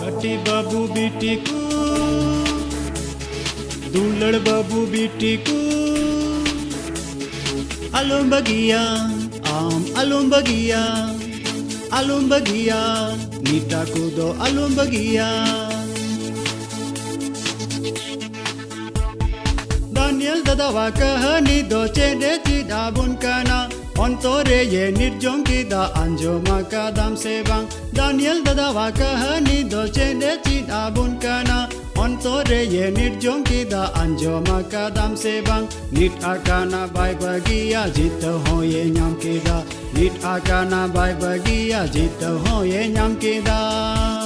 कटी बाबू बेटी को दुलड़ बाबू बेटी को alum bagia nita kudo alum bagia Daniel dadawa kahani do chede chida bun kana ontore ye nirjong kida anjo makadam sebang Daniel dadawa kahani do chede chida bun kana ontore ye nirjong kida anjo makadam sebang nit akana bai bagia jit ho ye nyam kida nit akana bai bagia jit ho ye nyam kida